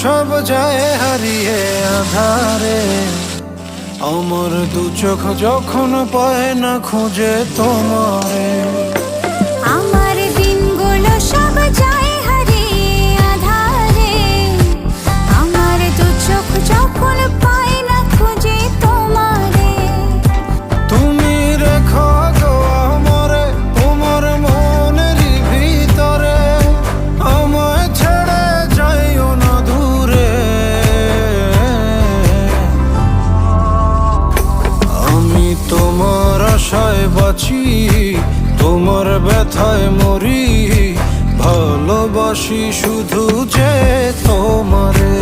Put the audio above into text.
সব যায় হারিয়ে আধারে, আমার দু চোখ যখন পায় না খুঁজে তোমারে। আমার দিনগুলো সব যায় হারিয়ে আঁধারে, আমার দু চোখ যখন পায় না খুঁজে তোমারে। তুমি রেখো গো আমরে তোমার মনের ভিতরে, আমায় ছেড়ে যাইও না দূরে। আমি তোমার আশায় বাঁচি, তোমার ব্যথায় মরি, ভালোবাসি শুধু যে তোমারে।